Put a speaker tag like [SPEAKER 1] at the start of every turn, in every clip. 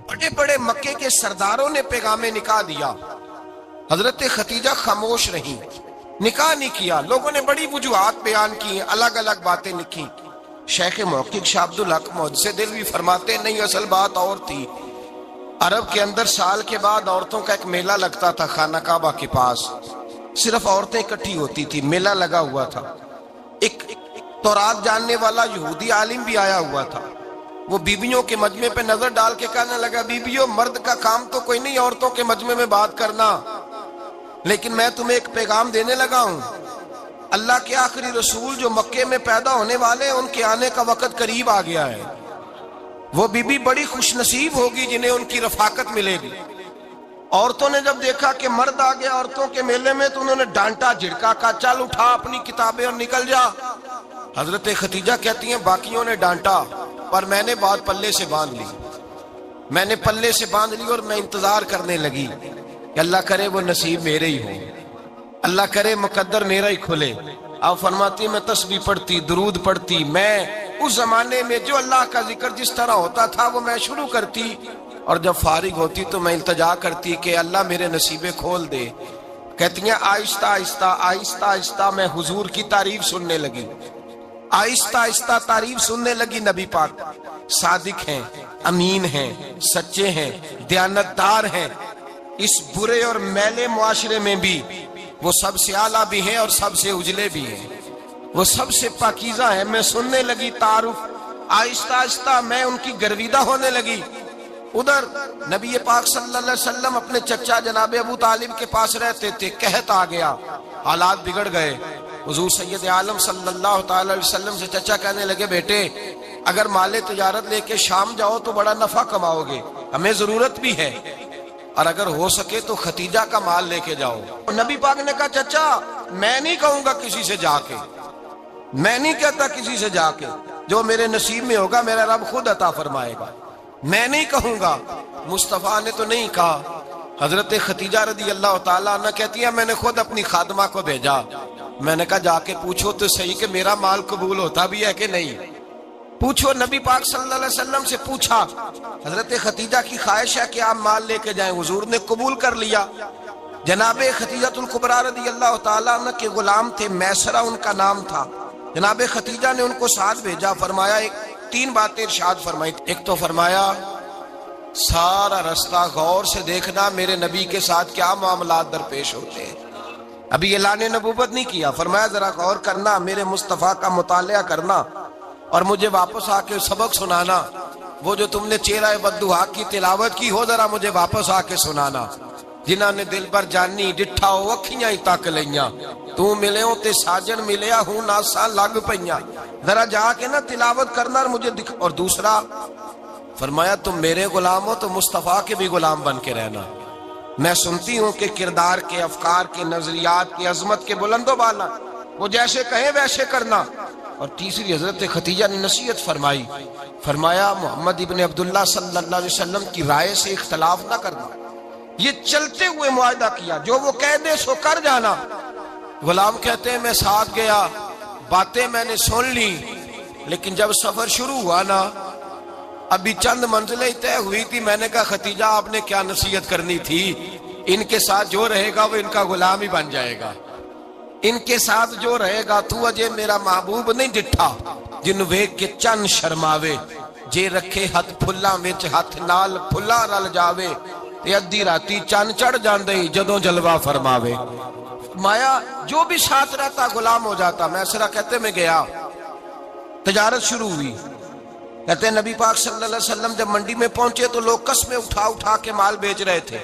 [SPEAKER 1] بڑے بڑے مکے کے سرداروں نے پیغام نکاح دیا، حضرت خدیجہ خاموش رہی، نکاح نہیں کیا۔ لوگوں نے بڑی وجوہات بیان کی، الگ الگ باتیں لکھی۔ شیخ محقق شاہ عبدالحق محدث دہلوی فرماتے نہیں، اصل بات اور تھی۔ عرب کے اندر سال کے بعد عورتوں کا ایک میلہ لگتا تھا خانہ کعبہ کے پاس، صرف عورتیں اکٹھی ہوتی تھی، میلہ لگا ہوا تھا۔ ایک تورات جاننے والا یہودی عالم بھی آیا ہوا تھا، وہ بیویوں کے مجمع پہ نظر ڈال کے کہنے لگا، بیویوں مرد کا کام تو کوئی نہیں عورتوں کے مجمع میں بات کرنا، لیکن میں تمہیں ایک پیغام دینے لگا ہوں۔ اللہ کے آخری رسول جو مکے میں پیدا ہونے والے، ان کے آنے کا وقت قریب آ گیا ہے۔ وہ بیوی بڑی خوش نصیب ہوگی جنہیں ان کی رفاقت ملے گی۔ عورتوں نے جب دیکھا کہ مرد آ گیا عورتوں کے میلے میں تو انہوں نے ڈانٹا جھڑکا، کہا چل اٹھا اپنی کتابیں اور نکل جا۔ حضرت خدیجہ کہتی ہیں باقیوں نے ڈانٹا پر میں نے بات پلے سے باندھ لی، میں نے پلے سے باندھ لی اور میں انتظار کرنے لگی کہ اللہ کرے وہ نصیب میرے ہی ہو، اللہ کرے مقدر میرا ہی کھلے۔ آپ فرماتی میں تسبیح پڑھتی، درود پڑھتی، میں اس زمانے میں جو اللہ کا ذکر جس طرح ہوتا تھا وہ میں شروع کرتی، اور جب فارغ ہوتی تو میں التجا کرتی کہ اللہ میرے نصیبے کھول دے۔ کہتی ہیں آہستہ آہستہ آہستہ آہستہ میں حضور کی تعریف سننے لگی، آہستہ آہستہ تعریف سننے لگی۔ نبی پاک صادق ہیں، امین ہیں، سچے ہیں، دیانتدار ہیں، اس برے اور میلے معاشرے میں بھی وہ سب سے اعلیٰ بھی ہیں اور سب سے اجلے بھی ہیں، وہ سب سے پاکیزہ ہیں۔ میں سننے لگی تعارف، آہستہ آہستہ میں ان کی گرویدہ ہونے لگی۔ ادھر نبی پاک صلی اللہ علیہ وسلم اپنے چچا جناب ابو طالب کے پاس رہتے تھے، قحط آ گیا، حالات بگڑ گئے۔ حضور سید عالم صلی اللہ تعالی علیہ وسلم سے چچا کہنے لگے بیٹے اگر مال تجارت لے کے شام جاؤ تو بڑا نفع کماؤ گے، ہمیں ضرورت بھی ہے، اور اگر ہو سکے تو ختیجہ کا مال لے کے جاؤ۔ نبی پاک نے کہا چچا میں نہیں کہوں گا کسی سے جا کے، میں نہیں کہتا کسی سے جا کے، جو میرے نصیب میں ہوگا میرا رب خود عطا فرمائے گا، میں نہیں کہوں گا۔ مصطفیٰ نے تو نہیں کہا۔ حضرت خدیجہ رضی اللہ تعالیٰ عنہ کہتی ہے میں نے خود اپنی خادمہ کو بھیجا، میں نے کہا جا کے پوچھو تو صحیح کہ میرا مال قبول ہوتا بھی ہے کہ نہیں، پوچھو۔ نبی پاک صلی اللہ علیہ وسلم سے پوچھا، حضرت خدیجہ کی خواہش ہے کہ آپ مال لے کے جائیں، حضور نے قبول کر لیا۔ جناب خدیجہ الکبریٰ رضی اللہ تعالیٰ عنہ کے غلام تھے، میسرہ ان کا نام تھا۔ جناب خدیجہ نے ان کو ساتھ بھیجا، فرمایا تین باتیں ارشاد فرمائی۔ ایک تو فرمایا سارا رستہ غور سے دیکھنا میرے نبی کے ساتھ کیا معاملات درپیش ہوتے ہیں، ابھی اعلان نبوت نہیں کیا، فرمایا ذرا غور کرنا، میرے مصطفیٰ کا مطالعہ کرنا اور مجھے واپس آ کے سبق سنانا، وہ جو تم نے چہرہ بددعا کی تلاوت کی ہو ذرا مجھے واپس آ کے سنانا۔ جنہاں نے دل پر جانی ڈٹھا ہو اکھیاں ہی تک لیاں، تو ملے ہو تے ساجن ملیا ہوں ناساں لگ پئیاں، ذرا جا کے نا تلاوت کرنا اور مجھے دکھ۔ اور دوسرا فرمایا تم میرے غلام ہو تو مصطفیٰ کے بھی غلام بن کے رہنا، میں سنتی ہوں کہ کردار کے، افکار کے، نظریات کی، عظمت کے بلند و بالا، وہ جیسے کہیں ویسے کرنا۔ اور تیسری حضرت خدیجہ نے نصیحت فرمائی، فرمایا محمد ابن عبداللہ صلی اللہ علیہ وسلم کی رائے سے اختلاف نہ کرنا، یہ چلتے ہوئے معاہدہ کیا، جو وہ کہہ دے سو کر جانا۔ غلام کہتے ہیں میں ساتھ گیا، باتیں میں نے سن لی، لیکن جب سفر شروع ہوا نا ابھی چند منزلیں طے ہوئی تھی، میں نے کہا خدیجہ آپ نے کیا نصیحت کرنی تھی، ان کے ساتھ جو رہے گا وہ ان کا غلام ہی بن جائے گا، ان کے ساتھ جو رہے گا تو اجے میرا محبوب نہیں ڈٹھا جن ویکھ کے چن شرماوے، جے رکھے ہاتھ پھلاں وچ ہاتھ نال پھلا رل جاوے، تے ادھی راتی چن چڑھ جاندے جدوں جلوہ فرماوے۔ مایا جو بھی ساتھ رہتا غلام ہو جاتا۔ میسرہ کہتے میں گیا، تجارت شروع ہوئی، کہتے ہیں نبی پاک صلی اللہ علیہ وسلم جب منڈی میں پہنچے تو لوگ قسمیں اٹھا اٹھا کے مال بیچ رہے تھے۔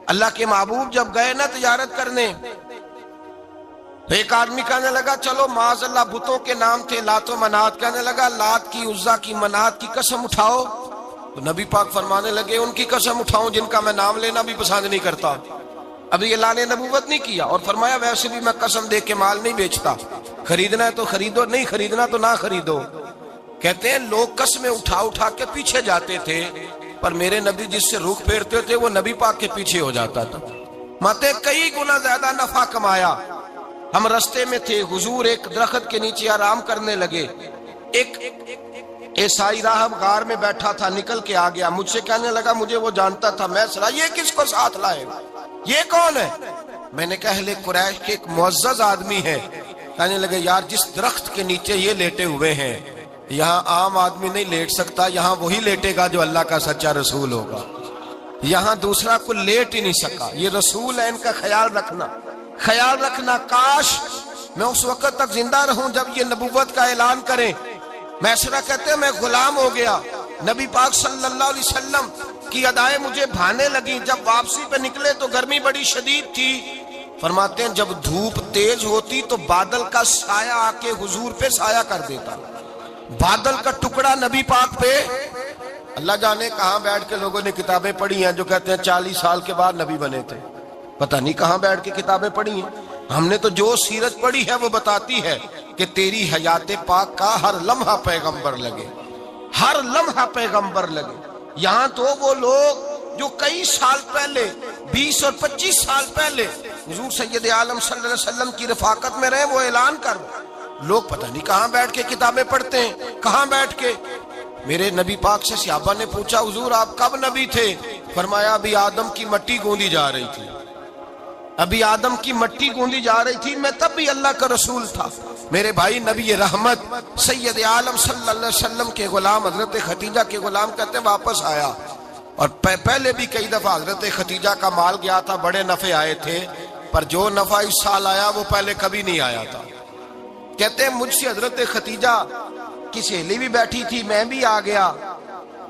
[SPEAKER 1] اللہ کے محبوب جب گئے نا تجارت کرنے تو ایک آدمی کہنے لگا چلو معاذ اللہ بتوں کے نام تھے لات و منات، کہنے لگا لات کی، عزا کی، منات کی قسم اٹھاؤ، تو نبی پاک فرمانے لگے ان کی قسم اٹھاؤں جن کا میں نام لینا بھی پسند نہیں کرتا، ابھی اعلان نبوت نہیں کیا، اور فرمایا ویسے بھی میں قسم دے کے مال نہیں بیچتا، خریدنا ہے تو خریدو، نہیں خریدنا تو نہ خریدو۔ کہتے ہیں لوگ قسمیں اٹھا اٹھا کے پیچھے جاتے تھے، پر میرے نبی جس سے رخ پھیرتے تھے وہ نبی پاک کے پیچھے ہو جاتا تھا۔ ماتے کئی گنا زیادہ نفع کمایا۔ ہم رستے میں تھے، حضور ایک درخت کے نیچے آرام کرنے لگے، ایک عیسائی راہب غار میں بیٹھا تھا، نکل کے آ گیا، مجھ سے کہنے لگا مجھے وہ جانتا تھا، میں سنا یہ کس کو ساتھ لائے، یہ کون ہے؟ میں نے کہا اہل قریش کے ایک معزز آدمی ہے۔ کہنے لگے یار جس درخت کے نیچے یہ لیٹے ہوئے ہیں یہاں عام آدمی نہیں لیٹ سکتا، یہاں وہی لیٹے گا جو اللہ کا سچا رسول ہوگا، یہاں دوسرا کوئی لیٹ ہی نہیں سکا، یہ رسول ہے، ان کا خیال رکھنا، کاش میں اس وقت تک زندہ رہوں جب یہ نبوت کا اعلان کریں۔ میسرہ کہتے ہیں میں غلام ہو گیا، نبی پاک صلی اللہ علیہ وسلم کی ادائیں مجھے بھانے لگیں، جب واپسی پہ نکلے تو گرمی بڑی شدید تھی، فرماتے ہیں جب دھوپ تیز ہوتی تو بادل کا سایہ آ کے حضور پہ سایہ کر دیتا، بادل کا ٹکڑا نبی پاک پہ، اللہ جانے کہاں بیٹھ کے لوگوں نے کتابیں پڑھی ہیں جو کہتے ہیں 40 سال کے بعد نبی بنے تھے، پتہ نہیں کہاں بیٹھ کے کتابیں پڑھی ہیں۔ ہم نے تو جو سیرت پڑھی ہے وہ بتاتی ہے کہ تیری حیات پاک کا ہر لمحہ پیغمبر لگے، ہر لمحہ پیغمبر لگے۔ یہاں تو وہ لوگ جو کئی سال پہلے 20 اور 25 سال پہلے حضور سید عالم صلی اللہ علیہ وسلم کی رفاقت میں رہے، وہ اعلان کر لوگ پتہ نہیں کہاں بیٹھ کے کتابیں پڑھتے ہیں، کہاں بیٹھ کے۔ میرے نبی پاک سے صحابہ نے پوچھا حضور آپ کب نبی تھے؟ فرمایا ابھی آدم کی مٹی گوندی جا رہی تھی، ابھی آدم کی مٹی گوندی جا رہی تھی، میں تب بھی اللہ کا رسول تھا۔ میرے بھائی نبی رحمت سید عالم صلی اللہ علیہ وسلم کے غلام حضرت خدیجہ کے غلام کہتے واپس آیا، اور پہلے بھی کئی دفعہ حضرت خدیجہ کا مال گیا تھا، بڑے نفع آئے تھے، پر جو نفع اس سال آیا وہ پہلے کبھی نہیں آیا تھا۔ کہتے ہیں مجھ سے حضرت خدیجہ کی سہیلی بھی بیٹھی تھی، میں بھی آ گیا،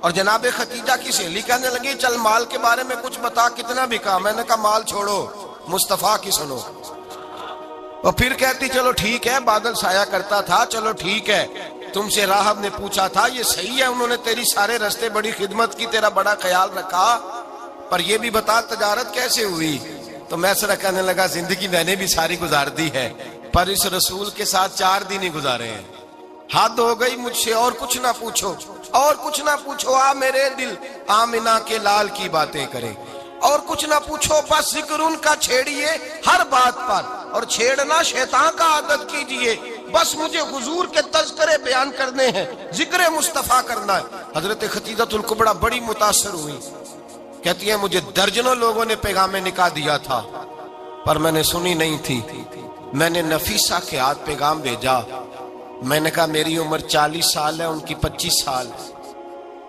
[SPEAKER 1] اور جناب خدیجہ کی سہیلی کہنے لگی چل مال کے بارے میں کچھ بتا، کتنا بکا؟ میں نے کہا مال چھوڑو، مصطفیٰ کی سنو۔ اور پھر کہتی چلو ٹھیک ہے، بادل سایہ کرتا تھا، چلو ٹھیک ہے، تم سے راہب نے پوچھا تھا یہ صحیح ہے، انہوں نے تیری سارے رستے بڑی خدمت کی، تیرا بڑا خیال رکھا، پر یہ بھی بتا تجارت کیسے ہوئی؟ تو میں سر کہنے لگا زندگی میں نے بھی ساری گزار دی ہے، پر اس رسول کے ساتھ 4 دن ہی گزارے ہیں، حد ہو گئی مجھ سے، اور کچھ نہ پوچھو، اور کچھ نہ پوچھو، آ میرے دل آمنہ کے لال کی باتیں کرے، اور کچھ نہ پوچھو، بس ذکر ان کا چھیڑیے ہر بات پر، اور چھیڑنا شیطان کا عادت کیجئے، بس مجھے حضور کے تذکرے بیان کرنے ہیں، ذکر مصطفیٰ کرنا ہے۔ حضرت خدیجہ الکبریٰ بڑی متاثر ہوئی، کہتی ہیں مجھے درجنوں لوگوں نے پیغام نکاح دیا تھا پر میں نے سنی نہیں تھی، میں نے نفیسہ کے ہاتھ پیغام بھیجا، میں نے کہا میری عمر 40 سال ہے، ان کی 25 سال،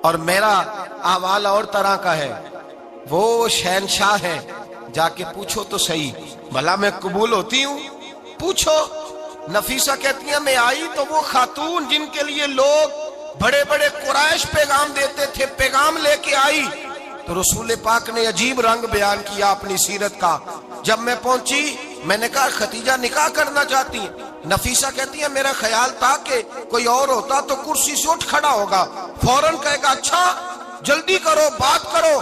[SPEAKER 1] اور میرا احوال اور طرح کا ہے، وہ شہنشاہ ہے، جا کے پوچھو تو صحیح، بھلا میں قبول ہوتی ہوں؟ پوچھو۔ نفیسہ کہتی ہیں میں آئی تو وہ خاتون جن کے لیے لوگ بڑے بڑے قریش پیغام دیتے تھے، پیغام لے کے آئی، تو رسول پاک نے عجیب رنگ بیان کیا اپنی سیرت کا۔ جب میں پہنچی میں نے کہا خدیجہ نکاح کرنا چاہتی ہیں؟ نفیسہ کہتی ہے میرا خیال تھا کہ کوئی اور ہوتا تو کرسی سے اٹھ کھڑا ہوگا، فوراً کہے گا اچھا جلدی کرو بات کرو۔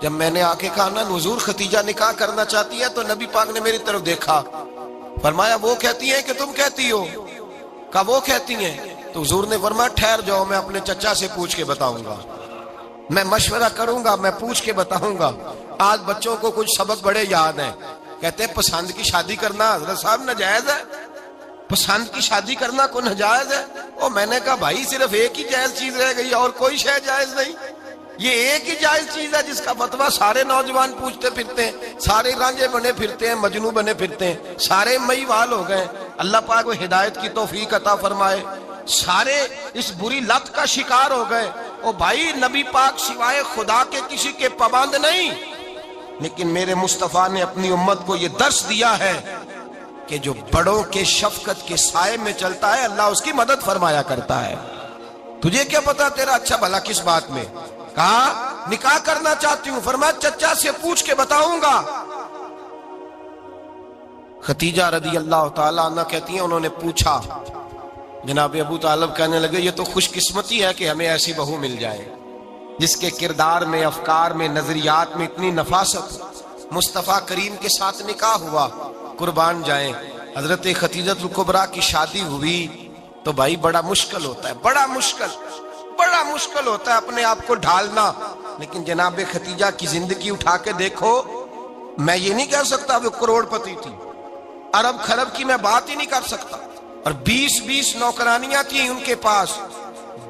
[SPEAKER 1] جب میں نے آ کے کہا نا حضور خدیجہ نکاح کرنا چاہتی ہے، تو نبی پاک نے میری طرف دیکھا، فرمایا وہ کہتی ہیں کہ تم کہتی ہو؟ کہا وہ کہتی ہیں، تو حضور نے فرمایا ٹھہر جاؤ، میں اپنے چچا سے پوچھ کے بتاؤں گا، میں مشورہ کروں گا، میں پوچھ کے بتاؤں گا۔ آج بچوں کو کچھ سبق بڑے یاد ہیں، کہتے ہیں پسند کی شادی کرنا حضرت صاحب ناجائز ہے، پسند کی شادی کرنا کو ناجائز ہے؟ اور میں نے کہا بھائی صرف ایک ہی جائز چیز رہ گئی، اور کوئی شے جائز نہیں، یہ ایک ہی جائز چیز ہے جس کا فتویٰ سارے نوجوان پوچھتے پھرتے ہیں، سارے رانجے بنے پھرتے ہیں، مجنوں بنے پھرتے ہیں، سارے مئی وال ہو گئے، اللہ پاک کو ہدایت کی توفیق عطا فرمائے، سارے اس بری لت کا شکار ہو گئے۔ او بھائی نبی پاک سوائے خدا کے کسی کے پابند نہیں، لیکن میرے مصطفیٰ نے اپنی امت کو یہ درس دیا ہے کہ جو بڑوں کے شفقت کے سائے میں چلتا ہے اللہ اس کی مدد فرمایا کرتا ہے۔ تجھے کیا پتا تیرا اچھا بھلا کس بات میں؟ کہا نکاح کرنا چاہتی ہوں، فرمایا چچا سے پوچھ کے بتاؤں گا۔ خدیجہ رضی اللہ تعالیٰ عنہ کہتی ہیں انہوں نے پوچھا، جناب ابو طالب کہنے لگے یہ تو خوش قسمتی ہے کہ ہمیں ایسی بہو مل جائے جس کے کردار میں، افکار میں، نظریات میں اتنی نفاست۔ مصطفیٰ کریم کے ساتھ نکاح ہوا، قربان جائیں۔ حضرت خدیجہ الکبریٰ کی شادی ہوئی تو بھائی بڑا مشکل ہوتا ہے، بڑا مشکل ہوتا ہے اپنے آپ کو ڈھالنا، لیکن جناب خدیجہ کی زندگی اٹھا کے دیکھو، میں یہ نہیں کہہ سکتا وہ کروڑ پتی تھی، ارب خرب کی میں بات ہی نہیں کر سکتا، اور 20 نوکرانیاں تھیں ان کے پاس،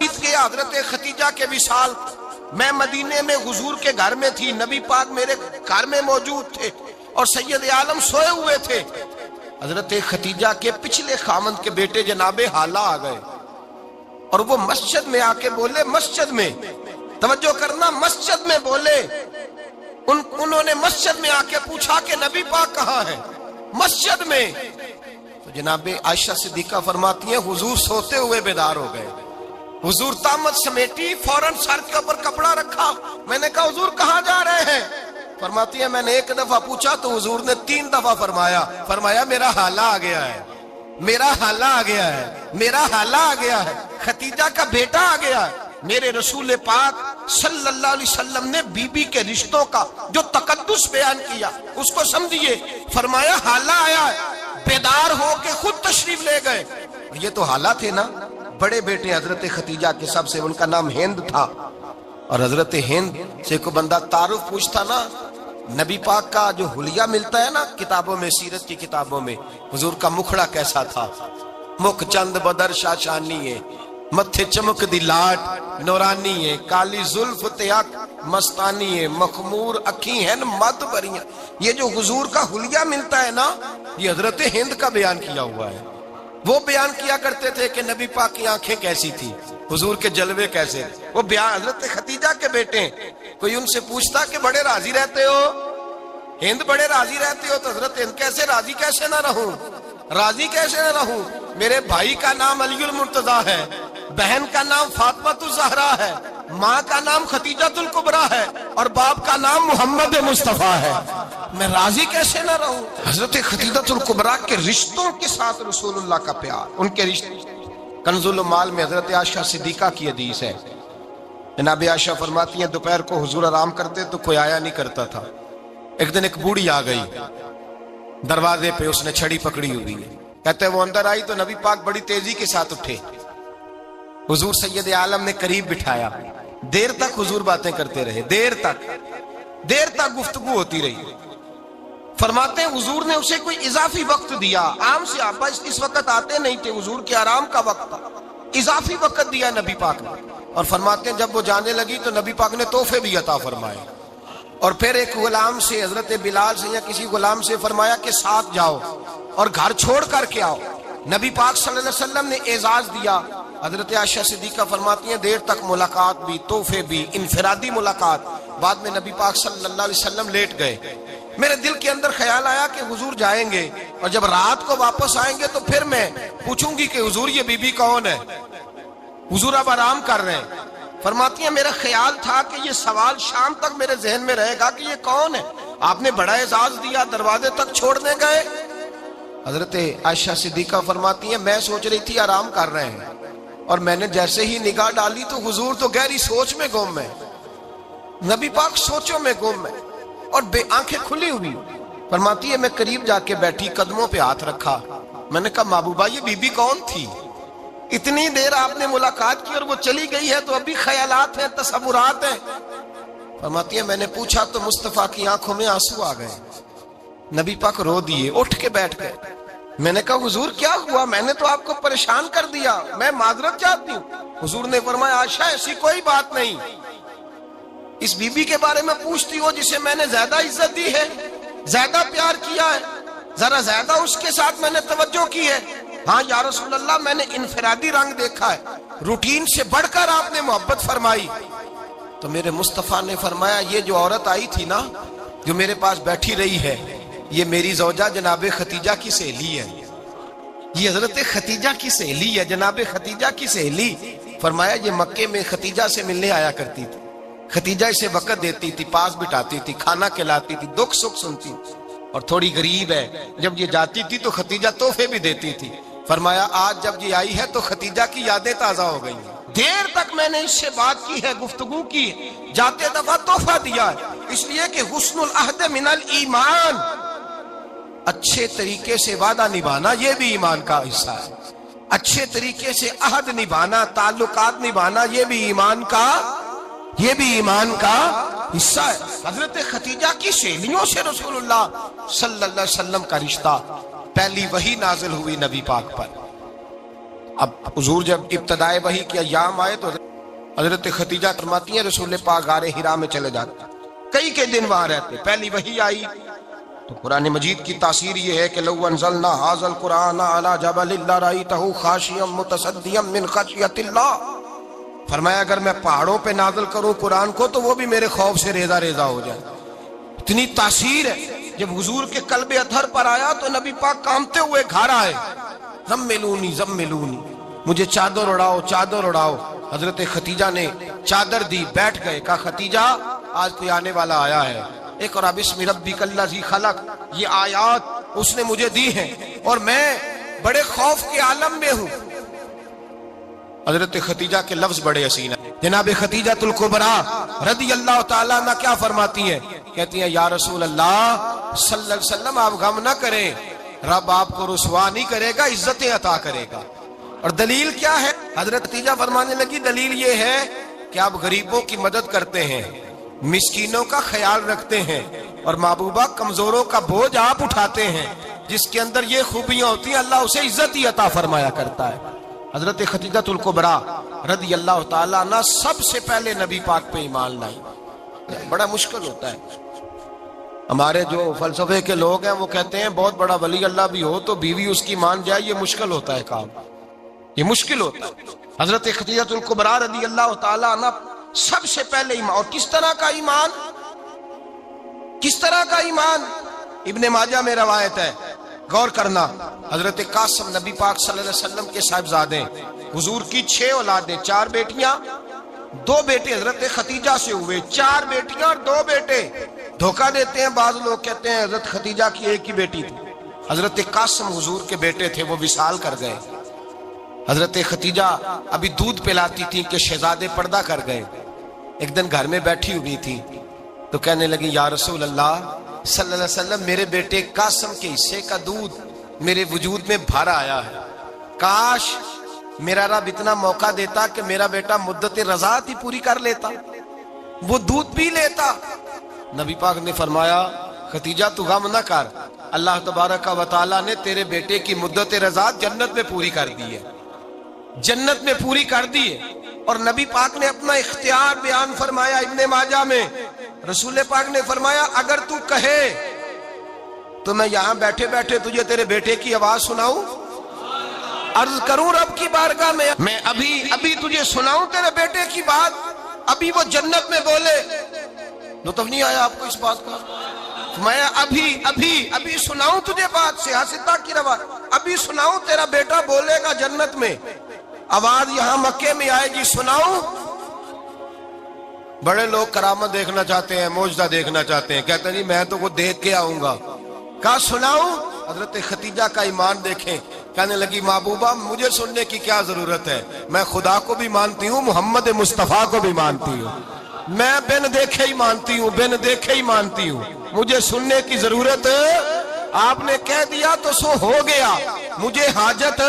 [SPEAKER 1] بیت گیا حضرت خدیجہ کے وصال، میں مدینے میں حضور کے گھر میں تھی، نبی پاک میرے گھر میں موجود تھے اور سید عالم سوئے ہوئے تھے۔ حضرت خدیجہ کے پچھلے خامند کے بیٹے جناب حالہ آ گئے اور وہ مسجد میں آ کے بولے، مسجد میں توجہ کرنا، مسجد میں بولے، انہوں نے مسجد میں آ کے پوچھا کہ نبی پاک کہاں ہے؟ مسجد میں۔ تو جناب عائشہ صدیقہ فرماتی ہیں حضور سوتے ہوئے بیدار ہو گئے، حضور طامت سمیٹی، فوراً سر کے اوپر کپڑا رکھا۔ میں نے کہا حضور کہاں جا رہے ہیں؟ فرماتی ہے میں نے ایک دفعہ پوچھا تو حضور نے 3 دفعہ فرمایا میرا حالہ آ گیا ہے، میرا حالہ آ گیا ہے، میرا حالہ آ گیا ہے، خدیجہ کا بیٹا آ گیا ہے۔ میرے رسول پاک صلی اللہ علیہ وسلم نے بی بی کے رشتوں کا جو تقدس بیان کیا اس کو سمجھیے، فرمایا حالہ آیا ہے، بیدار ہو کے خود تشریف لے گئے۔ یہ تو حالہ تھے نا، بڑے بیٹے حضرت خدیجہ کے، سب سے ان کا نام ہند تھا، اور حضرت ہند سے کوئی بندہ تعارف پوچھتا نا، نبی پاک کا جو حلیہ ملتا ہے نا کتابوں میں، سیرت کی کتابوں میں، حضور کا مکھڑا کیسا تھا، مکھ چند بدر شاشانی ہے، متھے چمک دی لاٹ نورانی ہے، کالی زلف تیاک مستانی ہے، مخمور اکھی ہیں مد بریاں۔ یہ جو حضور کا حلیہ ملتا ہے نا، یہ حضرت ہند کا بیان کیا ہوا ہے۔ وہ بیان کیا کرتے تھے کہ نبی پاک کی آنکھیں کیسی تھی، حضور کے جلوے کیسے، وہ بیان حضرت خدیجہ کے بیٹے ہیں۔ کوئی ان سے پوچھتا کہ بڑے راضی رہتے ہو، ہند بڑے راضی رہتے ہو، تو حضرت ہند کیسے راضی کیسے نہ رہوں، راضی کیسے نہ رہوں، میرے بھائی کا نام علی المرتضیٰ ہے، بہن کا نام فاطمۃ الزہرا ہے، ماں کا نام خدیجۃ الکبریٰ ہے، اور باپ کا نام محمد مصطفیٰ ہے، میں راضی کیسے نہ رہوں۔ حضرت خدیجۃ الکبریٰ کے رشتوں کے ساتھ رسول اللہ کا پیار، ان کے رشتے۔ کنز المال میں حضرت عائشہ صدیقہ کی حدیث ہے، جناب عائشہ فرماتی ہیں دوپہر کو حضور آرام کرتے تو کوئی آیا نہیں کرتا تھا۔ ایک دن ایک بوڑھی آ گئی دروازے پہ، اس نے چھڑی پکڑی ہوئی ہے، کہتے وہ اندر آئی تو نبی پاک بڑی تیزی کے ساتھ اٹھے، حضور سید عالم نے قریب بٹھایا، دیر تک حضور باتیں کرتے رہے، دیر تک گفتگو ہوتی رہی۔ فرماتے ہیں حضور نے اسے کوئی اضافی وقت دیا، عام سے آپ اس وقت آتے نہیں تھے، حضور کے آرام کا وقت تھا، اضافی وقت دیا نبی پاک نے، اور فرماتے ہیں جب وہ جانے لگی تو نبی پاک نے تحفے بھی عطا فرمائے، اور پھر ایک غلام سے، حضرت بلال سے یا کسی غلام سے فرمایا کہ ساتھ جاؤ اور گھر چھوڑ کر کے آؤ۔ نبی پاک صلی اللہ علیہ وسلم نے اعزاز دیا۔ حضرت عائشہ صدیقہ فرماتی ہیں دیر تک ملاقات بھی، تحفے بھی، انفرادی ملاقات۔ بعد میں نبی پاک صلی اللہ علیہ وسلم لیٹ گئے، میرے دل کے اندر خیال آیا کہ حضور جائیں گے اور جب رات کو واپس آئیں گے تو پھر میں پوچھوں گی کہ حضور یہ بی بی کون ہے، حضور اب آرام کر رہے ہیں۔ فرماتی ہیں میرا خیال تھا کہ یہ سوال شام تک میرے ذہن میں رہے گا کہ یہ کون ہے، آپ نے بڑا اعزاز دیا، دروازے تک چھوڑنے گئے۔ حضرت عائشہ صدیقہ فرماتی ہیں میں سوچ رہی تھی آرام کر رہے ہیں، اور میں نے جیسے ہی نگاہ ڈالی تو حضور تو گہری سوچ میں گم ہے، نبی پاک سوچوں میں گم ہے اور بے آنکھیں کھلی ہوئی۔ فرماتی ہے میں قریب جا کے بیٹھی، قدموں پہ ہاتھ رکھا، میں نے کہا محبوبہ یہ بی بی کون تھی، اتنی دیر آپ نے ملاقات کی اور وہ چلی گئی ہے تو ابھی خیالات ہیں، تصورات ہیں۔ فرماتی ہے میں نے پوچھا تو مصطفیٰ کی آنکھوں میں آنسو آ گئے، نبی پاک رو دیے، اٹھ کے بیٹھ گئے۔ میں نے کہا حضور کیا ہوا، میں نے تو آپ کو پریشان کر دیا، میں معذرت چاہتی ہوں۔ حضور نے فرمایا عائشہ ایسی کوئی بات نہیں، اس بی بی کے بارے میں پوچھتی ہو جسے میں نے زیادہ عزت دی ہے، زیادہ پیار کیا ہے، ذرا زیادہ اس کے ساتھ میں نے توجہ کی ہے۔ ہاں یا رسول اللہ میں نے انفرادی رنگ دیکھا ہے، روٹین سے بڑھ کر آپ نے محبت فرمائی۔ تو میرے مصطفیٰ نے فرمایا یہ جو عورت آئی تھی نا، جو میرے پاس بیٹھی رہی ہے، یہ میری زوجہ جناب خدیجہ کی سہیلی ہے، یہ حضرت خدیجہ کی سہیلی ہے، جناب خدیجہ کی سہیلی۔ فرمایا یہ مکے میں خدیجہ سے ملنے آیا کرتی تھی، خدیجہ اسے وقت دیتی تھی، پاس بٹھاتی تھی، کھانا کھلاتی تھی، دکھ سکھ سنتی، اور تھوڑی غریب ہے، جب یہ جاتی تھی تو خدیجہ تحفے بھی دیتی تھی۔ فرمایا آج جب یہ آئی ہے تو خدیجہ کی یادیں تازہ ہو گئی ہیں، دیر تک میں نے اس سے بات کی ہے، گفتگو کی، جاتے دفعہ تحفہ دیا ہے، اس لیے کہ حسن العہد من الایمان، اچھے طریقے سے وعدہ نبھانا یہ بھی ایمان کا حصہ ہے، اچھے طریقے سے عہد نبھانا، تعلقات نبھانا یہ بھی ایمان کا حصہ ہے۔ حضرت خدیجہ کی سہیلیوں سے رسول اللہ صلی اللہ علیہ وسلم کا رشتہ، پہلی وحی نازل ہوئی نبی پاک پر، اب حضور جب ابتدائے وحی کے ایام آئے تو حضرت خدیجہ فرماتی ہیں رسول پاک غار حرا میں چلے جاتے، کئی کے دن وہاں رہتے۔ پہلی وحی آئی تو قرآن مجید کی تاثیر یہ ہے کہ لو انزلنا ھذا القرآن علی جبل لرأیتہ خاشعا متصدعا من خشیۃ اللہ، فرمایا اگر میں پہاڑوں پہ نازل کروں قرآن کو تو وہ بھی میرے خوف سے ریزہ ریزہ ہو جائے۔ اتنی تاثیر ہے۔ جب حضور کے قلب اطہر پر آیا تو نبی پاک کانپتے ہوئے گھر آئے، زملونی زملونی، مجھے چادر اڑاؤ چادر اڑاؤ۔ حضرت خدیجہ نے چادر دی، بیٹھ گئے، کہا خدیجہ آج کوئی آنے والا آیا ہے، اقرأ بسم ربک الذی خلق، یہ آیات اس نے مجھے دی ہیں اور میں بڑے خوف کے عالم میں ہوں۔ حضرت خدیجہ کے لفظ بڑے حسین ہیں۔ جناب خدیجہ الکبریٰ رضی اللہ تعالیٰ عنہ کیا فرماتی ہیں؟ کہتی ہیں یا رسول اللہ صلی اللہ علیہ وسلم آپ غم نہ کریں، رب آپ کو رسوا نہیں کرے گا، عزتیں عطا کرے گا۔ اور دلیل کیا ہے؟ حضرت خدیجہ فرمانے لگی دلیل یہ ہے کہ آپ غریبوں کی مدد کرتے ہیں، مسکینوں کا خیال رکھتے ہیں، اور محبوبہ کمزوروں کا بوجھ آپ اٹھاتے ہیں۔ جس کے اندر یہ خوبیاں ہوتی ہیں اللہ اسے عزت ہی عطا فرمایا کرتا ہے۔ حضرت خدیجہ الکبریٰ رضی اللہ تعالیٰ عنہ سب سے پہلے نبی پاک پہ ایمان لائی۔ بڑا مشکل ہوتا ہے، ہمارے جو فلسفے کے لوگ ہیں وہ کہتے ہیں بہت بڑا ولی اللہ بھی ہو تو بیوی اس کی مان جائے، یہ مشکل ہوتا ہے کام، یہ مشکل ہوتا ہے۔ حضرت خدیجہ الکبریٰ رضی اللہ تعالیٰ عنہ سب سے پہلے ایمان، اور کس طرح کا ایمان؟ کس طرح کا ایمان؟ ابن ماجہ میں روایت ہے، غور کرنا، حضرت قاسم نبی پاک صلی اللہ علیہ وسلم کے صاحبزادے، حضور کی 6 اولادیں، 4 بیٹیاں 2 بیٹے حضرت خدیجہ سے ہوئے، 4 بیٹیاں اور 2 بیٹے۔ دھوکہ دیتے ہیں بعض لوگ، کہتے ہیں حضرت خدیجہ کی ایک ہی بیٹی تھی۔ حضرت قاسم حضور کے بیٹے تھے، وہ وصال کر گئے۔ حضرت خدیجہ ابھی دودھ پلاتی تھی کہ شہزادے پردہ کر گئے۔ ایک دن گھر میں بیٹھی ہوئی تھی تو کہنے لگی یا رسول اللہ صلی اللہ علیہ وسلم میرے بیٹے قاسم کے حصے کا دودھ میرے وجود میں بھر آیا ہے، کاش میرا رب اتنا موقع دیتا کہ میرا بیٹا مدت رضاعت ہی پوری کر لیتا، وہ دودھ پی لیتا۔ نبی پاک نے فرمایا خدیجہ تو غم نہ کر، اللہ تبارک و تعالیٰ نے تیرے بیٹے کی مدت رضاعت جنت میں پوری کر دی ہے، جنت میں پوری کر دی ہے۔ اور نبی پاک نے اپنا اختیار بیان فرمایا ابن ماجہ میں، رسول پاک نے فرمایا اگر تو کہے تو میں یہاں بیٹھے بیٹھے تجھے تیرے بیٹے کی آواز سناؤں، عرض کروں رب کی بارگاہ میں ابھی تجھے سناؤں تیرے بیٹے کی بات، ابھی وہ جنت میں بولے۔ لطف نہیں آیا آپ کو اس بات کا؟ میں ابھی سناؤں تجھے بات، سیاستہ کی روایت، ابھی سناؤں تیرا بیٹا بولے گا جنت میں، آواز یہاں مکے میں آئے گی، سناؤں؟ بڑے لوگ کرامت دیکھنا چاہتے ہیں، معجزہ دیکھنا چاہتے ہیں، کہتے ہیں جی میں تو وہ دیکھ کے آؤں گا۔ کہا سناؤں؟ حضرت خدیجہ کا ایمان دیکھیں، کہنے لگی محبوبہ مجھے سننے کی کیا ضرورت ہے، میں خدا کو بھی مانتی ہوں، محمد مصطفیٰ کو بھی مانتی ہوں، میں بن دیکھے ہی مانتی ہوں، بن دیکھے ہی مانتی ہوں، مجھے سننے کی ضرورت آپ نے کہہ دیا تو سو ہو گیا، مجھے حاجت۔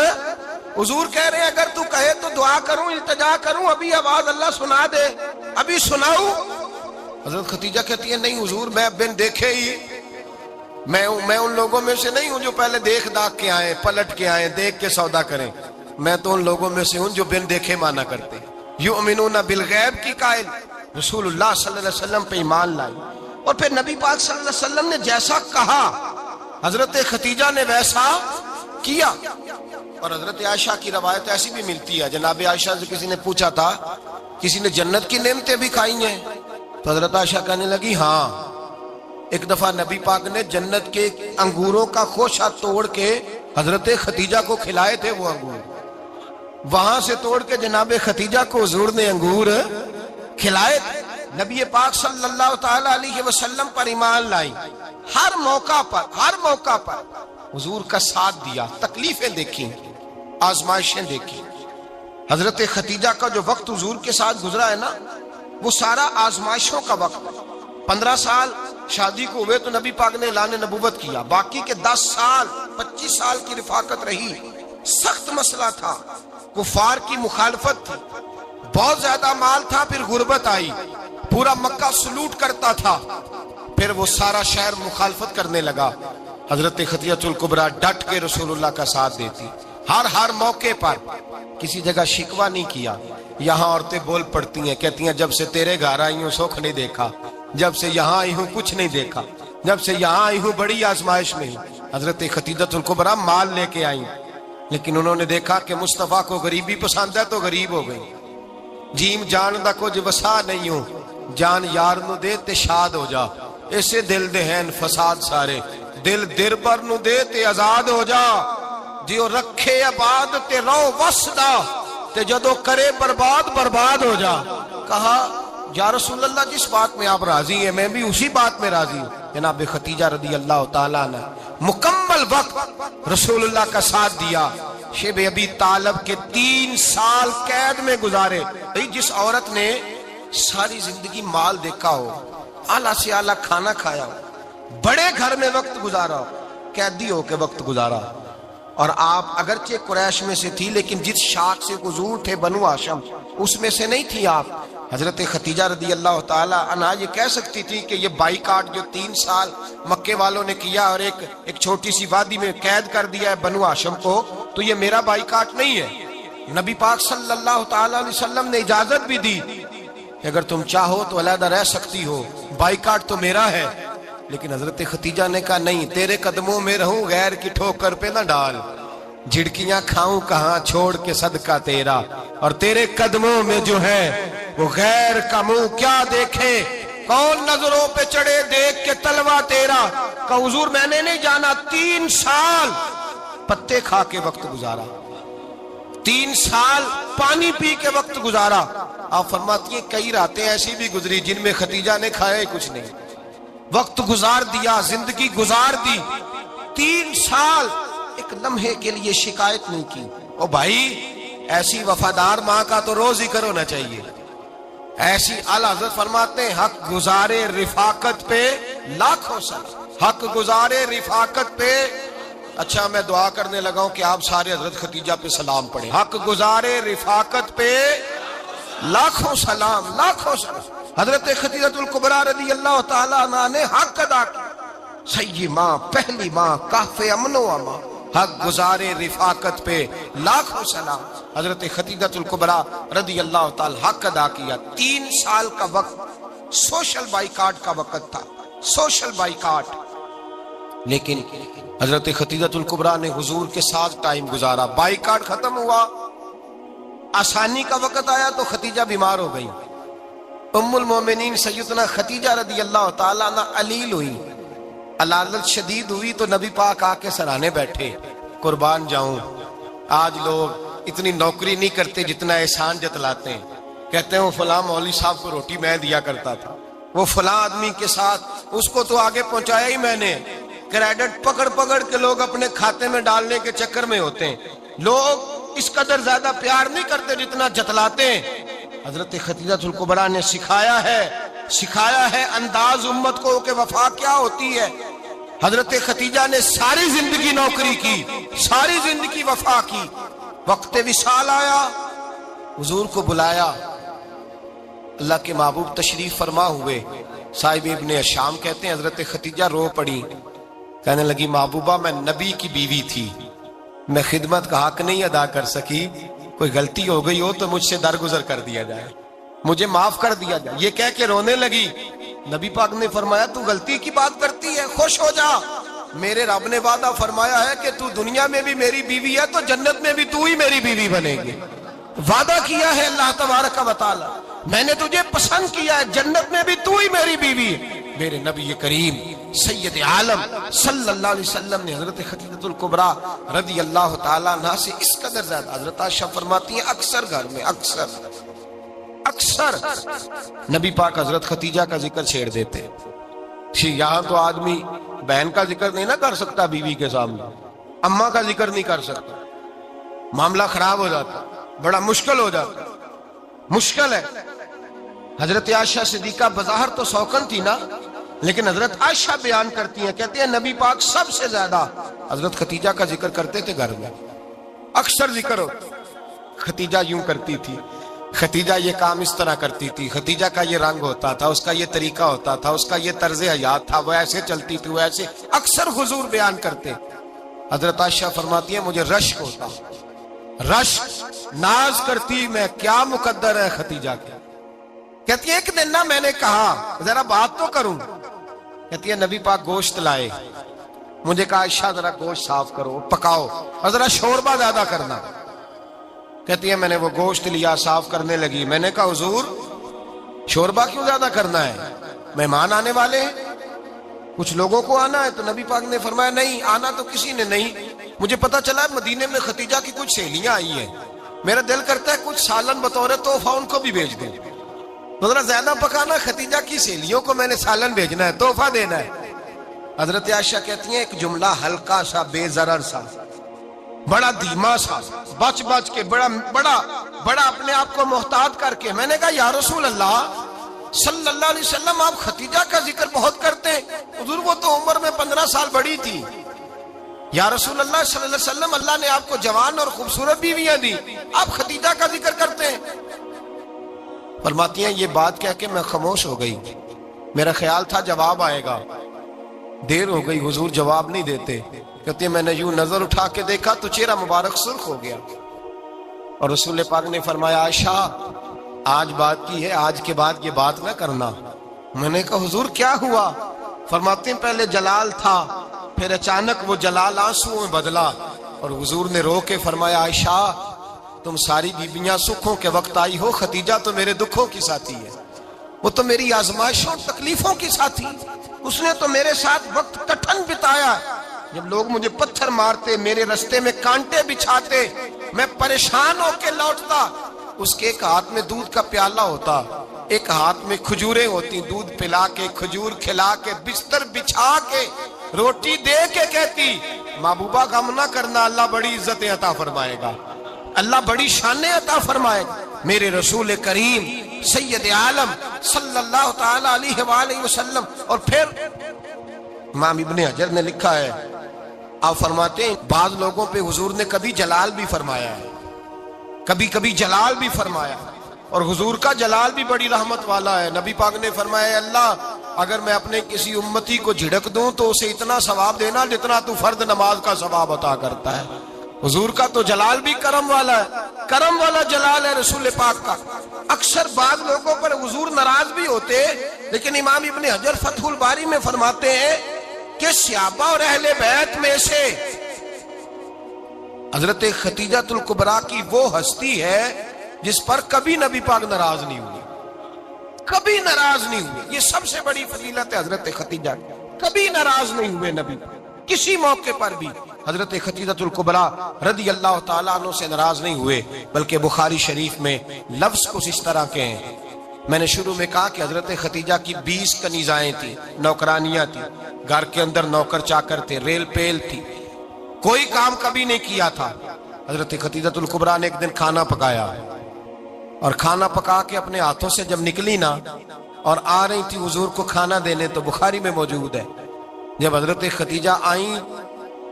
[SPEAKER 1] حضور کہہ رہے ہیں اگر تو کہے تو دعا کروں، التجا کروں، ابھی آواز اللہ سنا دے، ابھی سناؤں؟ حضرت خدیجہ کہتی ہے نہیں حضور میں بن دیکھے ہی، میں ان لوگوں میں سے نہیں ہوں جو پہلے دیکھ داکھ کے آئیں، پلٹ کے آئیں، دیکھ کے سودا کریں، میں تو ان لوگوں میں سے ہوں جو بن دیکھے مانا کرتے ہیں۔ یؤمنون بالغیب کی قائل رسول اللہ صلی اللہ علیہ وسلم پہ ایمان لائی، اور پھر نبی پاک صلی اللہ علیہ وسلم نے جیسا کہا حضرت خدیجہ نے ویسا کیا۔ اور حضرت عائشہ کی روایت ایسی بھی ملتی ہے، جناب عائشہ سے کسی نے پوچھا تھا کسی نے جنت کی نعمتیں بھی کھائی ہیں؟ تو حضرت عائشہ کہنے لگی ہاں، ایک دفعہ نبی پاک نے جنت کے انگوروں کا خوشہ توڑ کے حضرت خدیجہ کو کھلائے تھے، وہ انگور وہاں سے توڑ کے جناب خدیجہ کو حضور نے انگور کھلائے تھے۔ نبی پاک صلی اللہ تعالی علیہ وسلم پر ایمان لائی، ہر موقع پر حضور کا ساتھ دیا، تکلیفیں دیکھیں، آزمائشیں دیکھیں۔ حضرت خدیجہ کا جو وقت حضور کے ساتھ گزرا ہے نا، وہ سارا آزمائشوں کا وقت۔ 15 سال شادی کو ہوئے تو نبی پاک نے اعلان نبوت کیا، باقی کے 10 سال 25 سال کی رفاقت رہی، سخت مسئلہ تھا، کفار کی مخالفت تھی، بہت زیادہ مال تھا، پھر غربت آئی، پورا مکہ سلوٹ کرتا تھا، پھر وہ سارا شہر مخالفت کرنے لگا۔ حضرت خدیجہ الکبریٰ ڈٹ کے رسول اللہ کا ساتھ دیتی، ہر موقع پر کسی جگہ شکوہ نہیں کیا. یہاں عورتیں بول پڑتی ہیں، کہتی ہیں جب سے تیرے گھر آئی ہوں سکھ نہیں دیکھا، جب سے یہاں آئی ہوں کچھ نہیں دیکھا، جب سے یہاں آئی ہوں بڑی آزمائش میں ہوں. حضرت خدیجہ الکبریٰ مال لے کے آئیں، لیکن انہوں نے دیکھا کہ مصطفیٰ کو غریبی پسند ہے تو غریب ہو گئی. جیم جان دا کچھ وسا نہیں ہوں، جان یار نو دے تے شاد ہو جا. ایسے دل دے ہیں فساد سارے، دل در پر نو دے تے آزاد ہو جا. دیو رکھے آباد تے رو وسدا، تے جدو کرے برباد برباد ہو جا. کہا یا رسول اللہ جس بات میں آپ راضی ہیں میں بھی اسی بات میں راضی ہوں. جناب خدیجہ رضی اللہ تعالیٰ نے مکمل وقت رسول اللہ کا ساتھ دیا. شیب ابی طالب کے 3 سال قید میں گزارے. جس عورت نے ساری زندگی مال دیکھا ہو، اعلیٰ سے اعلیٰ کھانا کھایا ہو، بڑے گھر میں وقت گزارا ہو، قیدی ہو کے وقت گزارا. اور آپ اگرچہ قریش میں سے تھی لیکن جس شاخ سے حضور تھے بنو ہاشم اس میں سے نہیں تھی آپ. حضرت خدیجہ رضی اللہ تعالیٰ عنہا یہ کہہ سکتی تھی کہ یہ بائیکاٹ جو 3 سال مکے والوں نے کیا اور ایک چھوٹی سی وادی میں قید کر دیا ہے بنو ہاشم کو، تو یہ میرا بائیکاٹ نہیں ہے. نبی پاک صلی اللہ تعالیٰ علیہ وسلم نے اجازت بھی دی کہ اگر تم چاہو تو علیحدہ رہ سکتی ہو، بائیکاٹ تو میرا ہے. لیکن حضرت خدیجہ نے کہا نہیں، تیرے قدموں میں رہوں غیر کی ٹھوکر پہ نہ ڈال. جھڑکیاں کھاؤں کہاں چھوڑ کے صدقہ تیرا، اور تیرے قدموں میں جو ہے وہ غیر کا منہ کیا دیکھے، کون نظروں پہ چڑھے دیکھ کے تلوا تیرا. کہ حضور میں نے نہیں جانا. 3 سال پتے کھا کے وقت گزارا، 3 سال پانی پی کے وقت گزارا. آپ فرماتی ہیں کئی راتیں ایسی بھی گزری جن میں خدیجہ نے کھایا ہی کچھ نہیں، وقت گزار دیا، زندگی گزار دی. 3 سال ایک لمحے کے لیے شکایت نہیں کی. او بھائی ایسی وفادار ماں کا تو روز ذکر ہونا چاہیے. ایسی اعلیٰ حضرت فرماتے ہیں حق گزارے رفاقت پہ لاکھوں سلام، حق گزارے رفاقت پہ. اچھا میں دعا کرنے لگا ہوں کہ آپ سارے حضرت خدیجہ پہ سلام پڑھیں. حق گزارے رفاقت پہ لاکھوں سلام، لاکھوں سلام. حضرت خدیجہ الکبریٰ رضی اللہ تعالیٰ عنہ نے حق ادا کیا. سیدی ماں، پہلی ماں، کہف امن و امان، حق گزارے رفاقت پہ لاکھوں سلام. حضرت خدیجہ الکبریٰ رضی اللہ تعالی حق ادا کیا. 3 سال کا وقت سوشل بائیکاٹ کا وقت تھا، سوشل بائیکاٹ. لیکن حضرت خدیجہ الکبریٰ نے حضور کے ساتھ ٹائم گزارا. بائیکاٹ ختم ہوا، آسانی کا وقت آیا تو خدیجہ بیمار ہو گئی. ام المومنین سیدنا خدیجہ رضی اللہ تعالیٰ عنہ علیل ہوئی، علالت شدید ہوئی تو نبی پاک آ کے سرانے بیٹھے. قربان جاؤں آج لوگ اتنی نوکری نہیں کرتے جتنا احسان جتلاتے ہیں. کہتے ہیں وہ فلاں مولوی صاحب کو روٹی میں دیا کرتا تھا، وہ فلاں آدمی کے ساتھ اس کو تو آگے پہنچایا ہی میں نے. کریڈٹ پکڑ پکڑ کے لوگ اپنے کھاتے میں ڈالنے کے چکر میں ہوتے ہیں. لوگ اس قدر زیادہ پیار نہیں کرتے جتنا جتلاتے ہیں. حضرت خدیجہ الکبریٰ نے سکھایا ہے انداز امت کو کہ وفا کیا ہوتی ہے. حضرت خدیجہ نے ساری زندگی نوکری کی، ساری زندگی وفا کی. وقت وصال آیا، حضور کو بلایا. اللہ کے محبوب تشریف فرما ہوئے. صاحب ابن شام کہتے ہیں حضرت خدیجہ رو پڑی، کہنے لگی محبوبہ میں نبی کی بیوی تھی، میں خدمت کا حق نہیں ادا کر سکی، کوئی غلطی ہو گئی ہو تو مجھ سے درگزر کر دیا جائے، مجھے معاف کر دیا جائے. یہ کہہ کے رونے لگی. نبی پاک نے فرمایا تو غلطی کی بات کرتی ہے، خوش ہو جا، میرے رب نے وعدہ فرمایا ہے کہ تو دنیا میں بھی میری بیوی ہے تو جنت میں بھی تو ہی میری بیوی بنے گی. وعدہ کیا ہے اللہ تبارک و تعالی، میں نے تجھے پسند کیا ہے، جنت میں بھی تو ہی میری بیوی ہے. میرے نبی کریم سید عالم صلی اللہ علیہ وسلم نے حضرت خدیجہ الکبریٰ رضی اللہ تعالیٰ عنہ سے اس قدر زیادہ. حضرت عائشہ فرماتی ہیں اکثر گھر میں اکثر نبی پاک حضرت خدیجہ کا ذکر چھیڑ دیتے. یہاں تو آدمی بہن کا ذکر نہیں نہ کر سکتا بیوی کے سامنے، اماں کا ذکر نہیں کر سکتا، معاملہ خراب ہو جاتا، بڑا مشکل ہو جاتا، مشکل ہے. حضرت عائشہ صدیقہ بظاہر تو سوکن تھی نا، لیکن حضرت عائشہ بیان کرتی ہیں، کہتے ہیں نبی پاک سب سے زیادہ حضرت خدیجہ کا ذکر کرتے تھے گھر میں، اکثر ذکر ہو. خدیجہ یوں کرتی تھی، خدیجہ یہ کام اس طرح کرتی تھی، خدیجہ کا یہ رنگ ہوتا تھا، اس کا یہ طریقہ ہوتا تھا، اس کا یہ طرز حیات تھا، وہ ایسے چلتی تھی، وہ ایسے. اکثر حضور بیان کرتے. حضرت عائشہ فرماتی ہیں مجھے رشک ہوتا، رشک، ناز کرتی میں کیا مقدر ہے ختیجہ کے۔ کہتی ہے ایک دن نا میں نے کہا ذرا بات تو کروں، کہتی ہے نبی پاک گوشت لائے، مجھے کہا عائشہ ذرا گوشت صاف کرو پکاؤ اور ذرا شوربہ زیادہ کرنا۔ کہتی ہے میں نے وہ گوشت لیا صاف کرنے لگی، میں نے کہا حضور شوربہ کیوں زیادہ کرنا ہے، مہمان آنے والے ہیں، کچھ لوگوں کو آنا ہے۔ تو نبی پاک نے فرمایا نہیں آنا تو کسی نے نہیں، مجھے پتا چلا مدینے میں ختیجہ کی کچھ سہیلیاں آئی ہیں، میرا دل کرتا ہے کچھ سالن بطور تحفہ ان کو بھی بھیج دیں، تو ذرا زیادہ پکانا، ختیجہ کی سہیلیوں کو میں نے سالن بھیجنا ہے، تحفہ دینا ہے۔ حضرت عائشہ کہتی ہیں ایک جملہ ہلکا سا بے ضرر سا، بڑا دھیما سا، بچ بچ کے بڑا اپنے آپ کو محتاط کر کے میں نے کہا یا رسول اللہ صلی اللہ علیہ وسلم آپ ختیجہ کا ذکر بہت کرتے ہیں، حضور وہ تو عمر میں 15 سال بڑی تھی۔ یا رسول اللہ صلی اللہ علیہ وسلم اللہ نے آپ کو جوان اور خوبصورت بیویاں دی، آپ ختیجہ کا ذکر کرتے ہیں۔ فرماتی ہیں یہ بات کہہ کے میں خاموش ہو گئی، میرا خیال تھا جواب آئے گا، دیر ہو گئی حضور جواب نہیں دیتے۔ کہتے ہیں میں نے یوں نظر اٹھا کے دیکھا تو چہرہ مبارک سرخ ہو گیا، اور رسول پاک نے فرمایا عائشہ آج بات کی ہے، آج کے بعد یہ بات نہ کرنا۔ میں نے کہا حضور کیا ہوا؟ فرماتے ہیں پہلے جلال تھا، پھر اچانک وہ جلال آنسو میں بدلا، اور حضور نے رو کے فرمایا عائشہ تم ساری بیویاں سکھوں کے وقت آئی ہو، ختیجہ تو میرے دکھوں کی ساتھی ہے، وہ تو میری آزمائشوں تکلیفوں کی ساتھی، اس نے تو میرے ساتھ وقت کٹھن بتایا، جب لوگ مجھے پتھر مارتے، میرے رستے میں کانٹے بچھاتے، میں پریشان ہو کے لوٹتا، اس کے ایک ہاتھ میں دودھ کا پیالہ ہوتا، ایک ہاتھ میں کھجوریں ہوتی، دودھ پلا کے کھجور کھلا کے بستر بچھا کے روٹی دے کے کہتی محبوبہ غم نہ کرنا، اللہ بڑی عزتیں عطا فرمائے گا، اللہ بڑی شانیں عطا فرمائے گا۔ میرے رسول کریم سید عالم صلی اللہ تعالی علیہ وآلہ وسلم۔ اور پھر امام ابن حجر نے لکھا ہے، آپ فرماتے ہیں بعض لوگوں پہ حضور نے کبھی جلال بھی فرمایا ہے، کبھی کبھی جلال بھی فرمایا، اور حضور کا جلال بھی بڑی رحمت والا ہے۔ نبی پاک نے فرمایا اللہ اگر میں اپنے کسی امتی کو جھڑک دوں تو اسے اتنا ثواب دینا جتنا تو فرض نماز کا ثواب عطا کرتا ہے۔ حضور کا تو جلال بھی کرم والا ہے، کرم والا جلال ہے رسول پاک کا۔ اکثر بعض لوگوں پر حضور ناراض بھی ہوتے، لیکن امام ابن حجر فتح الباری میں فرماتے ہیں کہ صحابہ اور اہل بیت میں سے حضرت ختیجہ الکبریٰ کی وہ ہستی ہے جس پر کبھی نبی پاک ناراض نہیں ہوئے، کبھی ناراض نہیں ہوئے۔ یہ سب سے بڑی فضیلت ہے حضرت ختیجہ، کبھی ناراض نہیں ہوئے نبی کسی موقع پر بھی۔ حضرت ختیجہ الکبریٰ رضی اللہ تعالیٰ عنہ سے ناراض نہیں ہوئے، بلکہ بخاری شریف میں لفظ کچھ اس طرح کے ہیں۔ میں نے شروع میں کہا کہ حضرت ختیجہ کی 20 کنیزائیں تھیں، نوکرانیاں تھیں، گھر کے اندر نوکر چاکر تھے، ریل پیل تھی، کوئی کام کبھی نہیں کیا تھا۔ حضرت ختیجہ الکبریٰ نے ایک دن کھانا پکایا، اور کھانا پکا کے اپنے ہاتھوں سے جب نکلی نا اور آ رہی تھی حضور کو کھانا دینے، تو بخاری میں موجود ہے جب حضرت ختیجہ آئیں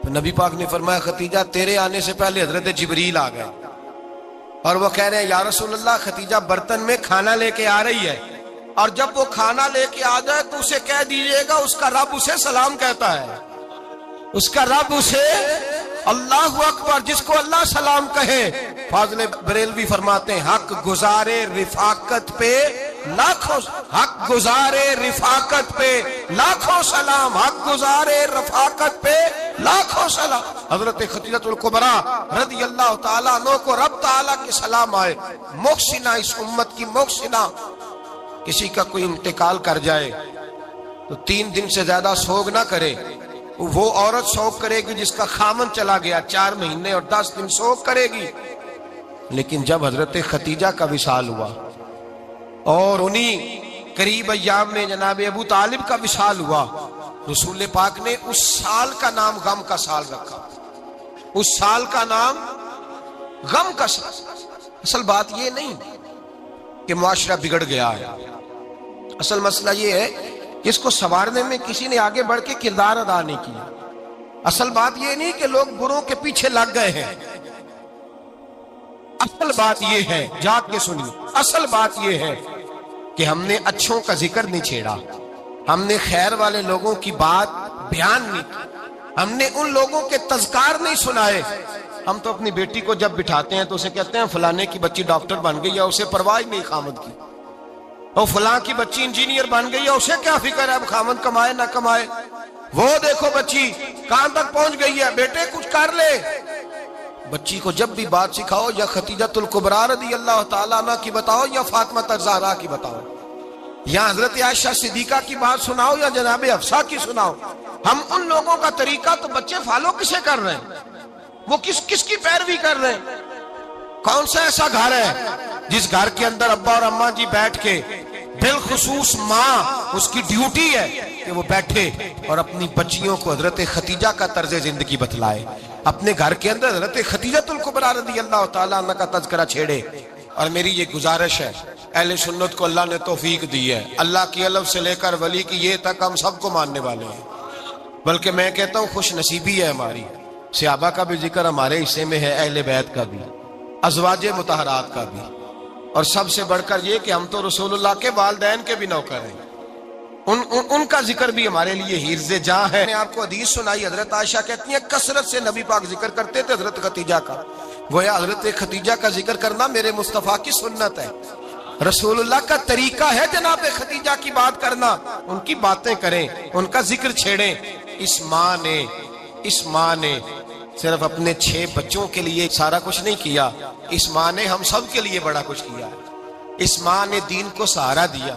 [SPEAKER 1] تو نبی پاک نے فرمایا ختیجہ تیرے آنے سے پہلے حضرت جبریل آ گئے، اور وہ کہہ رہے ہیں یا رسول اللہ ختیجہ برتن میں کھانا لے کے آ رہی ہے، اور جب وہ کھانا لے کے آ جائے تو اسے کہہ دیجئے گا اس کا رب اسے سلام کہتا ہے، اس کا رب اسے اللہ اکبر، جس کو اللہ سلام کہے۔ فاضل بریلوی فرماتے ہیں حق گزارے رفاقت پہ لاکھوں، حق گزارے رفاقت پہ لاکھوں سلام، حق گزارے رفاقت پہ لاکھوں سلام۔ حضرت ختیجہ الکبریٰ رضی اللہ تعالیٰ عنہ کو رب تعالیٰ کے سلام آئے، محسنہ، اس امت کی محسنہ۔ کسی کا کوئی انتقال کر جائے تو 3 دن سے زیادہ سوگ نہ کرے، وہ عورت سوگ کرے گی جس کا خامن چلا گیا، 4 مہینے اور 10 دن سوگ کرے گی۔ لیکن جب حضرت ختیجہ کا وصال ہوا اور انہی قریب ایام میں جناب ابو طالب کا وصال ہوا، رسول پاک نے اس سال کا نام غم کا سال رکھا، اس سال کا نام غم کا سال۔ اصل بات یہ نہیں کہ معاشرہ بگڑ گیا ہے، اصل مسئلہ یہ ہے کہ اس کو سنوارنے میں کسی نے آگے بڑھ کے کردار ادا نہیں کیا۔ اصل بات یہ نہیں کہ لوگ بروں کے پیچھے لگ گئے ہیں، اصل بات یہ ہے، جاگ کے سنیے، اصل بات یہ ہے کہ ہم نے اچھوں کا ذکر نہیں چھیڑا، ہم نے خیر والے لوگوں کی بات بیان نہیں کی، ہم نے ان لوگوں کے تذکار نہیں سنائے۔ ہم تو اپنی بیٹی کو جب بٹھاتے ہیں تو اسے کہتے ہیں فلانے کی بچی ڈاکٹر بن گئی ہے، اسے پرواہ نہیں خامد کی، اور فلاں کی بچی انجینئر بن گئی ہے، اسے کیا فکر ہے اب خامد کمائے نہ کمائے، وہ دیکھو بچی کہاں تک پہنچ گئی ہے، بیٹے کچھ کر لے۔ بچی کو جب بھی بات سکھاؤ یا خدیجۃ الکبریٰ رضی اللہ تعالیٰ عنہ کی بتاؤ یا فاطمہ الزہرا کی بتاؤ، یا حضرت عائشہ صدیقہ کی بات سناؤ یا جناب حفصہ کی سناؤ۔ ہم ان لوگوں کا طریقہ تو بچے فالو کسے کر رہے ہیں، وہ کس کی پیروی کر رہے ہیں؟ کون سا ایسا گھر ہے جس گھر کے اندر ابا اور اماں جی بیٹھ کے، بالخصوص ماں اس کی ڈیوٹی ہے کہ وہ بیٹھے اور اپنی بچیوں کو حضرت خدیجہ کا طرز زندگی بتلائے، اپنے گھر کے اندر حضرت خدیجۃ الکبریٰ رضی اللہ تعالیٰ عنہ کا تذکرہ چھیڑے۔ اور میری یہ گزارش ہے، اہل سنت کو اللہ نے توفیق دی ہے، اللہ کی الف سے لے کر ولی کی یہ تک ہم سب کو ماننے والے ہیں، بلکہ میں کہتا ہوں خوش نصیبی ہے ہماری، صحابہ کا بھی ذکر ہمارے حصے میں ہے، اہل بیت کا بھی، ازواج مطہرات کا بھی، اور سب سے بڑھ کر یہ کہ ہم تو رسول اللہ کے والدین کے بھی نوکر ہیں، ان کا ذکر بھی ہمارے لیے حرز جاں ہے۔ میں نے آپ کو حدیث سنائی، حضرت عائشہ کہتی ہیں کثرت سے نبی پاک ذکر کرتے تھے حضرت خدیجہ کا، گویا حضرت خدیجہ کا ذکر کرنا میرے مصطفیٰ کی سنت ہے، رسول اللہ کا طریقہ ہے جناب خدیجہ کی بات کرنا، ان کی باتیں کریں، ان کا ذکر چھیڑیں۔ اس ماں نے صرف اپنے 6 بچوں کے لیے سارا کچھ نہیں کیا، اس ماں نے ہم سب کے لیے بڑا کچھ کیا ہے، اس ماں نے دین کو سہارا دیا،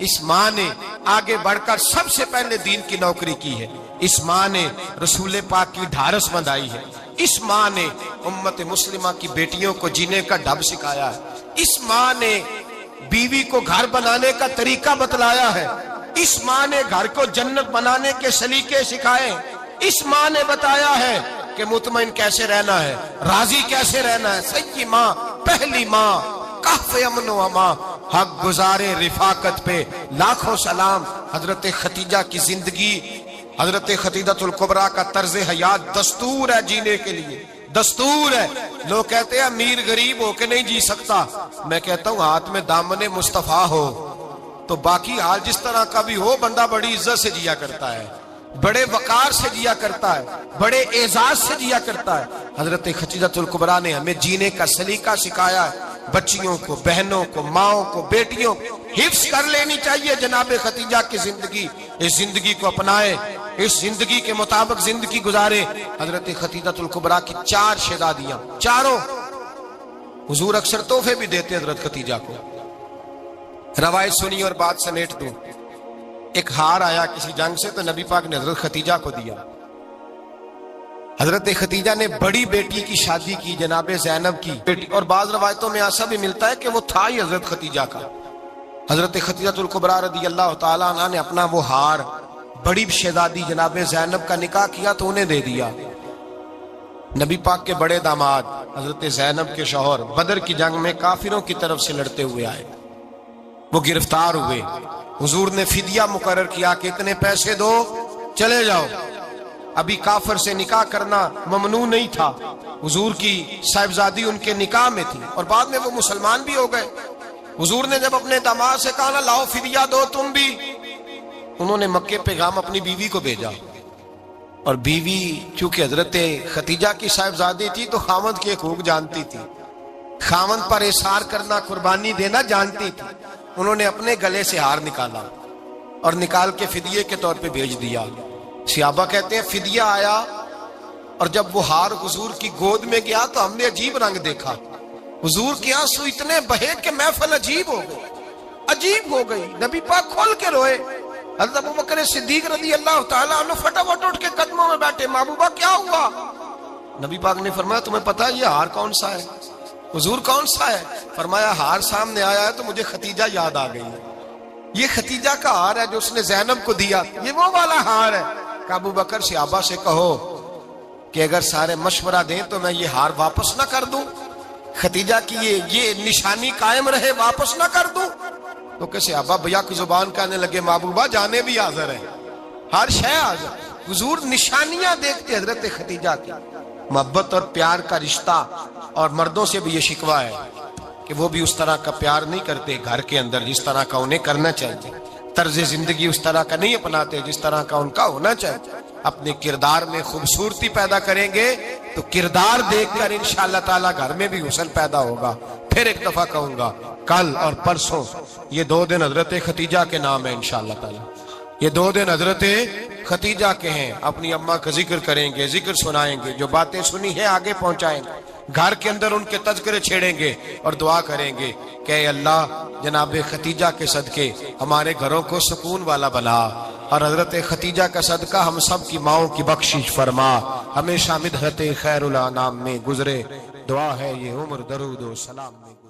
[SPEAKER 1] اس ماں نے آگے بڑھ کر سب سے پہلے دین کی نوکری کی ہے، اس ماں نے رسول پاک کی ڈھارس بندھائی ہے، اس ماں نے امت مسلمہ کی بیٹیوں کو جینے کا ڈھب سکھایا ہے، اس ماں نے بیوی کو گھر بنانے کا طریقہ بتلایا ہے، اس ماں نے گھر کو جنت بنانے کے سلیقے سکھائے، اس ماں نے بتایا ہے کہ مطمئن کیسے رہنا ہے، راضی کیسے رہنا ہے۔ سچی ماں، پہلی ماں، کہف امن و امان، حق گزارے رفاقت پہ لاکھوں سلام۔ حضرت خدیجہ کی زندگی، حضرت خدیجۃ الکبریٰ کا طرز حیات دستور ہے جینے کے لیے، دستور ہے۔ لوگ کہتے ہیں امیر غریب ہو کے نہیں جی سکتا، میں کہتا ہوں ہاتھ میں دامن مصطفیٰ ہو تو باقی حال جس طرح کا بھی ہو، بندہ بڑی عزت سے جیا کرتا ہے، بڑے وقار سے جیا کرتا ہے، بڑے اعزاز سے جیا کرتا ہے۔ حضرت خدیجۃ الکبریٰ نے ہمیں جینے کا سلیقہ سکھایا ہے، بچیوں کو، بہنوں کو، ماؤں کو، بیٹیوں کو حفظ کر لینی چاہیے جناب خدیجہ کی زندگی، اس زندگی کو اپنائے، اس زندگی کے مطابق زندگی گزارے۔ حضرت خدیجۃ الکبریٰ کی 4 شہزادیاں، چاروں حضور اکثر تحفے بھی دیتے حضرت خدیجہ کو۔ روایت سنی اور بات سمیٹ دوں، ایک ہار آیا کسی جنگ سے تو نبی پاک نے حضرت خدیجہ کو دیا۔ حضرت خدیجہ نے بڑی بیٹی کی شادی کی، جناب زینب کی بیٹی، اور بعض روایتوں میں ایسا بھی ملتا ہے کہ وہ تھا ہی حضرت خدیجہ کا۔ حضرت خدیجۃ الکبریٰ رضی اللہ تعالیٰ عنہ نے اپنا وہ ہار بڑی شہزادی جناب زینب کا نکاح کیا تو انہیں دے دیا۔ نبی پاک کے بڑے داماد حضرت زینب کے شوہر بدر کی جنگ میں کافروں کی طرف سے لڑتے ہوئے آئے، وہ گرفتار ہوئے، حضور نے فدیہ مقرر کیا کہ اتنے پیسے دو چلے جاؤ۔ ابھی کافر سے نکاح کرنا ممنوع نہیں تھا، حضور کی صاحبزادی ان کے نکاح میں تھی اور بعد میں وہ مسلمان بھی ہو گئے۔ حضور نے جب اپنے داماد سے کہا نا لاؤ فدیہ دو تم بھی، انہوں نے مکے پیغام اپنی بیوی کو بھیجا، اور بیوی چونکہ حضرت خدیجہ کی صاحبزادی تھی تو خاوند کے حقوق جانتی تھی، خاوند پر احسار کرنا، قربانی دینا جانتی تھی۔ انہوں نے اپنے گلے سے ہار نکالا اور نکال کے فدیے کے طور پہ بھیج دیا۔ صحابہ کہتے ہیں فدیہ آیا اور جب وہ ہار حضور کی گود میں گیا تو ہم نے عجیب رنگ دیکھا، حضور کے آنسو اتنے بہے کہ محفل عجیب ہو گئی، عجیب ہو گئی، نبی پاک کھول کے روئے۔ حضرت ابوبکر صدیق رضی اللہ تعالیٰ عنہ فٹافٹ اٹھ کے قدموں میں بیٹھے، محبوبہ کیا ہوا؟ نبی پاک نے فرمایا تمہیں پتا ہے یہ ہار کون سا ہے؟ حضور کون سا ہے؟ فرمایا ہار سامنے آیا ہے تو مجھے خدیجہ یاد آ گئی ہے، یہ خدیجہ کا ہار ہے جو اس نے زینب کو دیا، یہ وہ والا ہار ہے۔ کہ ابو بکر صحابہ سے کہو کہ اگر سارے مشورہ دیں تو میں یہ ہار واپس نہ کر دوں، خدیجہ کی یہ نشانی قائم رہے، واپس نہ کر دوں؟ تو کہ صحابہ بھیا کی زبان کہنے لگے محبوبہ جانے بھی حاضر ہیں، ہر شے حاضر۔ حضور نشانیاں دیکھتے حضرت خدیجہ کی، محبت اور پیار کا رشتہ، اور مردوں سے بھی یہ شکوہ ہے کہ وہ بھی اس طرح کا پیار نہیں کرتے گھر کے اندر جس طرح کا انہیں کرنا چاہیے، طرز زندگی اس طرح کا نہیں اپناتے جس طرح کا ان کا ہونا چاہیے۔ اپنے کردار میں خوبصورتی پیدا کریں گے تو کردار دیکھ کر انشاءاللہ تعالی گھر میں بھی حسن پیدا ہوگا۔ پھر ایک دفعہ کہوں گا، کل اور پرسوں یہ 2 دن حضرت ختیجہ کے نام ہے انشاءاللہ تعالی، یہ 2 دن حضرت ختیجہ کے ہیں۔ اپنی اماں کا ذکر کریں گے، ذکر سنائیں گے، جو باتیں سنی ہیں آگے پہنچائیں گے، گھر کے اندر ان کے تذکرے چھیڑیں گے اور دعا کریں گے کہ اے اللہ جناب ختیجہ کے صدقے ہمارے گھروں کو سکون والا بنا، اور حضرت ختیجہ کا صدقہ ہم سب کی ماؤں کی بخشش فرما، ہمیشہ مدحت خیر الانام میں گزرے۔ دعا ہے یہ عمر درود و سلام میں گزرے۔